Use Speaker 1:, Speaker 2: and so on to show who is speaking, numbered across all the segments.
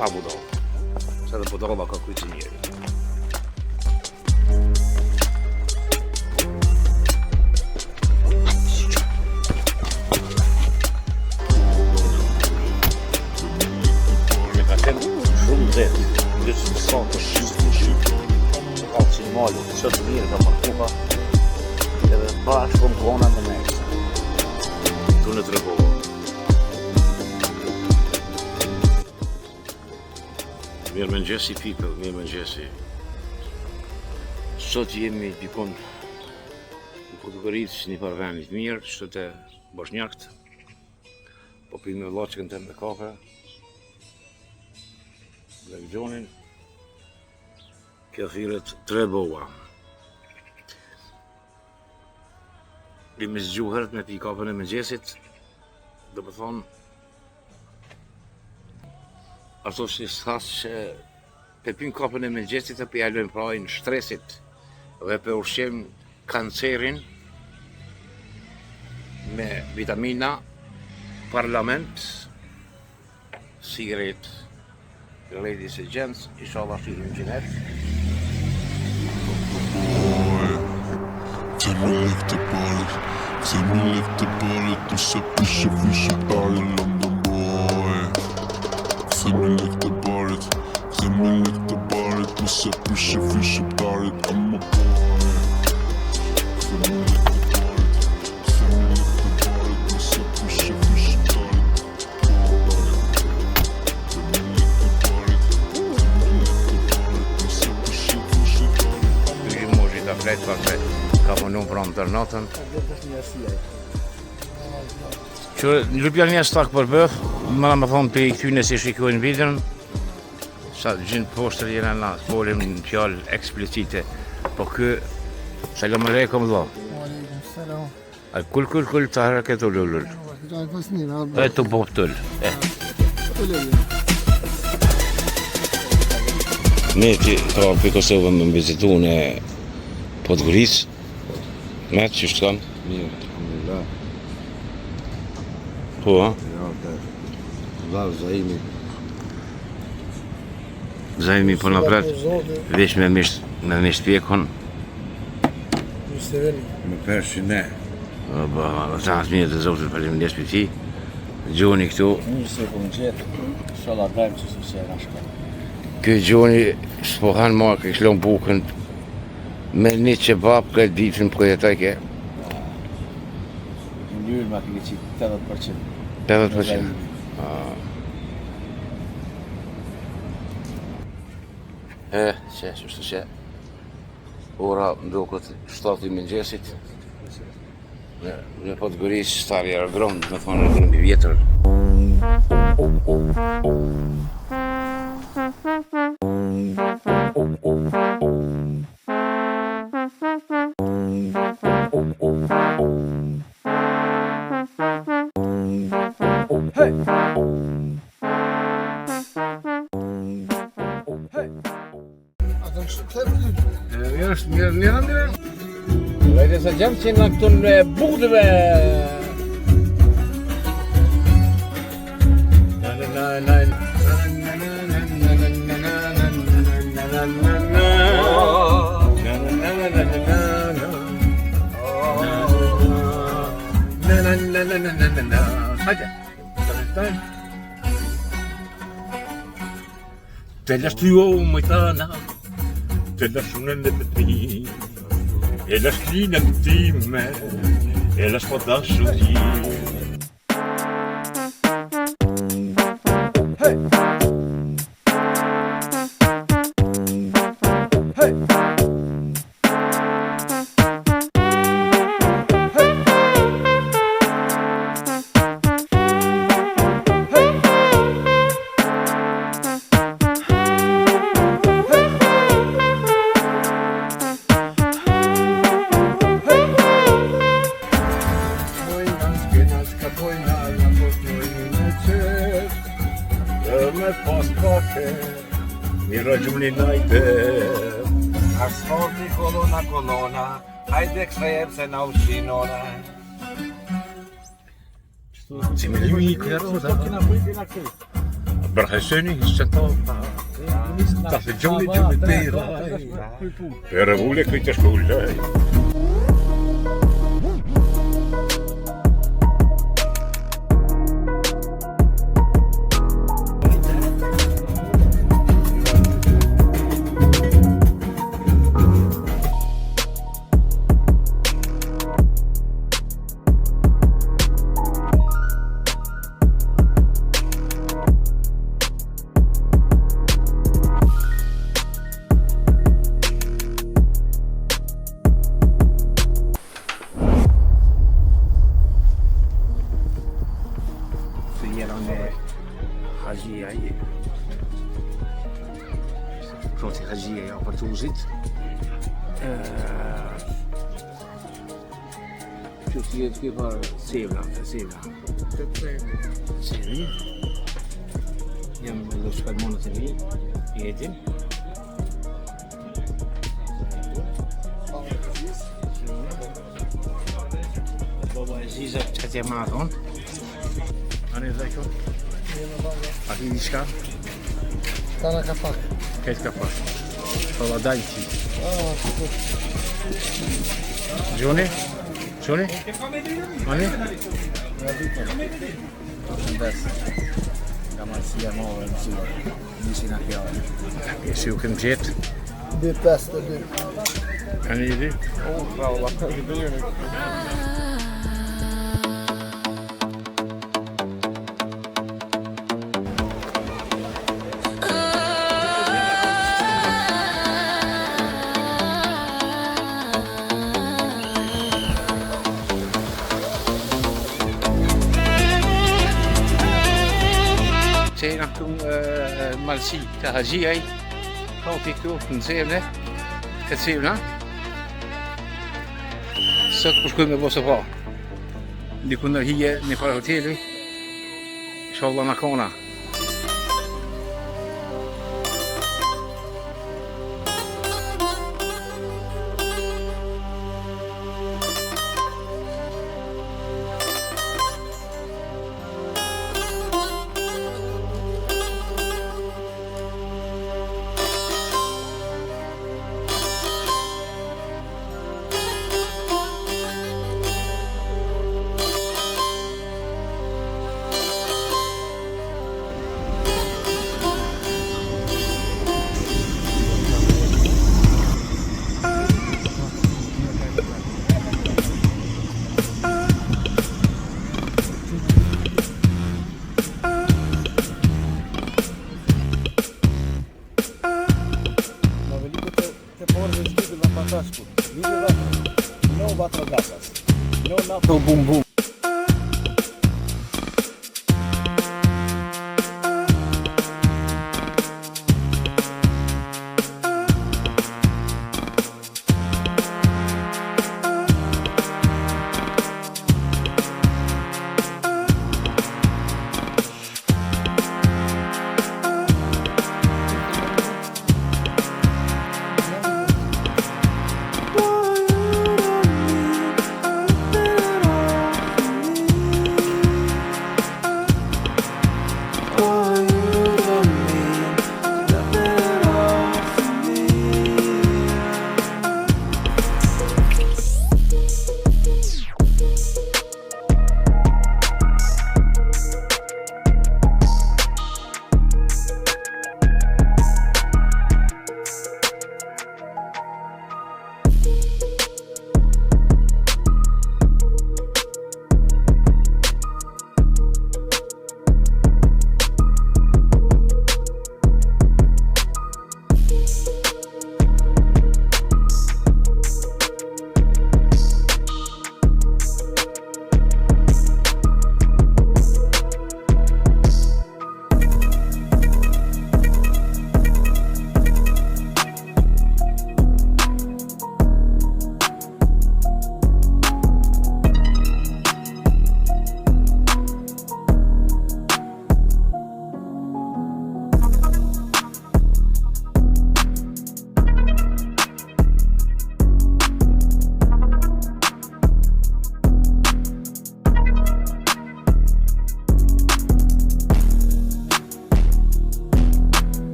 Speaker 1: pa budalla. Se edhe budalla ka kujtë njeri. Me ka qenë shumë zetë, lësë të sa të ka që në malu, që të mirë ka martuka, edhe pa shumë kona me nejtë. Tu në të rëbohë. Mirë mëngjesi people, mirë mëngjesi. Sot jemi dikon në Podgoricë, një par venit mirë, shtët e Bosnjakët. Po pimë me vlaqën të me kafe. Blek Gjonin. Kafiret Treboa. Imi zgjuheret me pi kafën e mëngjesit. Do më thonë, ato që thasë që pe pim kapën e mëngjesit e pe jalojmë prajnë shtresit dhe pe ushqem kancerin me vitamina, parlament, sigaret, ladies and gents, inshallah shqirim gjinet.
Speaker 2: Zemrlik të parit, nëse pishe fishëtarin London boy. Zemrlik të barit, nëse pishe fishëtarit I'm a boy. Zemrlik të barit, nëse pishe fishëtarit
Speaker 1: Moshi ka flet, ka punu pranë tër natën. Që lupja një stak për bëf, mëna më thonë për i këtyne si shikojnë videon, sa gjindë poshtër jena na, folim në fjallë eksplicite, po kë, salam aleikum dha.
Speaker 3: Aleikum salam.
Speaker 1: Kul të hareket u lullul. E të bof tull. Ne që ka për Kosovën më vizitu në Podgoricë, me që shtë kanë?
Speaker 4: Mirë, alhamdulillah.
Speaker 1: Po, ha?
Speaker 4: Ja, të dharë Zaimi.
Speaker 1: Zaimi po në pret, veç me misht pjekon.
Speaker 4: Me përshi ne.
Speaker 1: Ba, ta atë mirë të zotër faleminderit për ti. Gjoni këtu.
Speaker 3: Mirë se kom gjetë, shala dajmë që se se rashka.
Speaker 1: Ky Gjoni s'po hanë ma ke shlon bukën me një qebab këtë ditën për jetaj ke.
Speaker 3: Në lyrë ma ke qitë 80%.
Speaker 1: 80%. Që, qështu që. Ora ndokët 7 i mëngjesit. Në Podgoricë stari aerodrom, me thonë aerodrom i vjetër. Mirë. Ladies and gents, jena këtu në Budve. Hajde. Te lash ty o mojtana, te lash unë në të ti, e lash linën time, e lash po dashuri. Me pas kafe, një ragjuni najte. Asfalti kolona, hajde kësa jebë se na ushinona. Si me limi i kërë, da? Bërheseni, se to... Ta se gjoni pera. Pera vule këtë shkullë. Hajia grote hajia op het doel zit. Je ziet maar zeven. Je moet het moneten weer eten. Baba is hier zet je maar aan. Wanneer zeg je? Aqui de cá?
Speaker 5: Tá na capaca.
Speaker 1: Que é de capaca? Fala daqui. Johnny? Johnny? Johnny?
Speaker 3: Gamacia nova, não sei naquela.
Speaker 1: Esse é o que me jeito.
Speaker 5: Dit beste, dit.
Speaker 1: En jullie?
Speaker 5: Oh, nou, wat kan gebeuren?
Speaker 1: Zijn toen Malsi Tahajia, kan ik ook een zeven, het zeven, zo kunnen we zo wel. Die kunnen hier niet voor hotel, inshallah naar Kona.
Speaker 3: Não bate gasas. Não nato bum bum.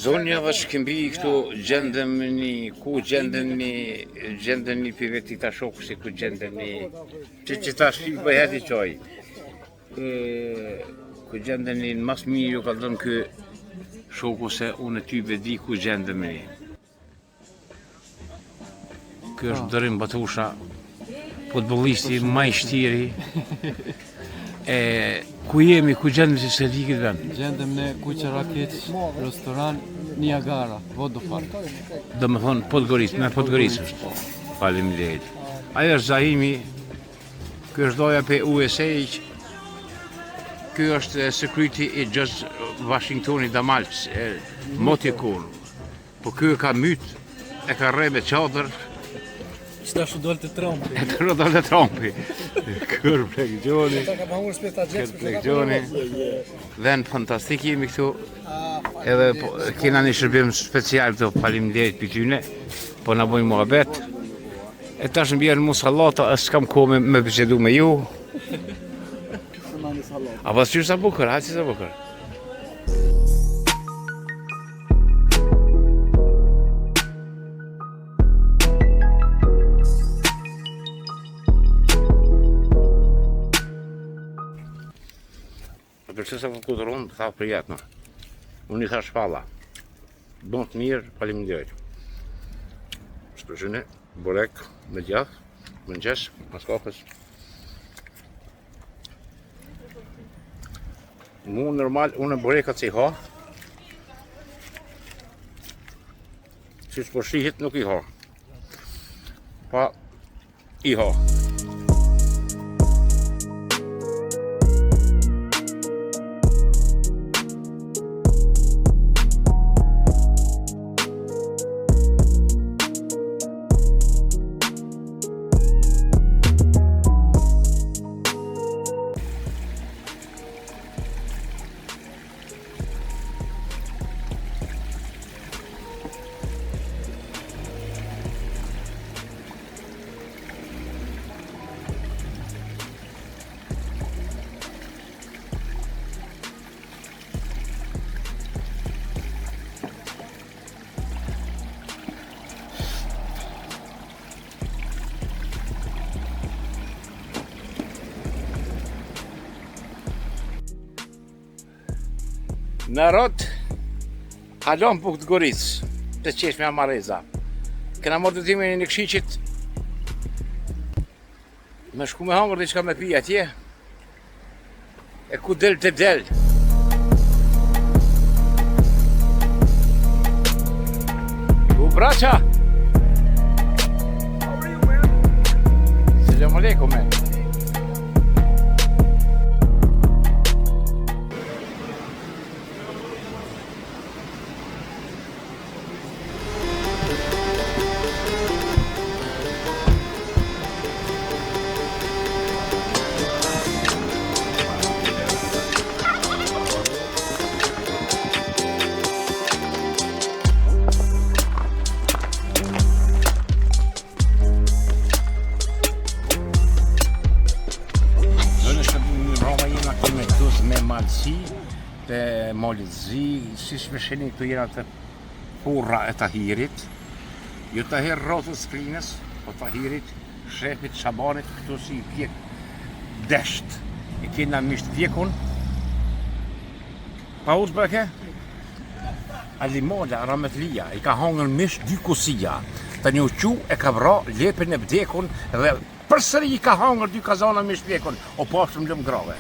Speaker 1: Zonja dhe shkëmbi këtu gjendëm një piveti ta shokë si ku gjendëm një që ta shqip për heti qoj. Ku gjendëm një në mas mirë ju ka dhëmë kë shoku se unë e ty vedi ku gjendëm një. Kjo është Dorim Batusha, futbollisti ma i shtiri. Ku jemi, ku gjendëm si se di këtë vend?
Speaker 6: Gjendëm në Kuqe Rakic, restoran Niagara, Vodafone.
Speaker 1: Do me thonë Podgoricë, me Podgoricë është. Faleminderit. Ajo është Zahimi, kjo është doja për USA, kjo është security i George Washingtoni Damalës, motikun. Po kjo ka mytë, e ka rrej me qadër,
Speaker 3: Qëta shu dollë të Trumpi.
Speaker 1: e të rëdall e Trumpi. Kërë plekgjoni,
Speaker 5: Ta ka pahur speta
Speaker 1: kërë
Speaker 5: gjekës.
Speaker 1: plekgjoni. Vend fantastik jemi këtu. Edhe kena një shërbim special këtu, faleminderit për tyne, po na bojnë muhabet. E tash më bjerë mu sallata, e s'kam kohë me bisedu me ju. A pas qyrë sa bukër, hajtë si sa bukër. Për që sa për këtë rëndë, tha për jetë në. Unë i tha shpalla. Bënë të mirë, faleminderit. Shpërshëne, borek, me gjath, më nxesh, mas kafës. Mu normal, unë e borekat që i ha. Si që po shihit nuk i ha. Pa, i ha. Narod, halon për këtë Goricë, të qesh me Amareza. Këna morë të timin një këshiqit, me shku me hangër diçka me pi atje, e ku del të del. U braqa! Selam aleikum, man. Malësi, të Malit Zi, si shpesheni këtu jena të porra e Tahirit. Jo Tahir rrotës skrinës, po Tahirit, shefit, Shabanit, këtu si i pjek desht. I kena misht pjekun. Pa us breke? Alimola, Rametlia, i ka hangër misht dy kusia. Ta një uqu e ka vra lepin e vdekun dhe përsëri i ka hangër dy kazana misht pjekun, o pashëm lëm grave.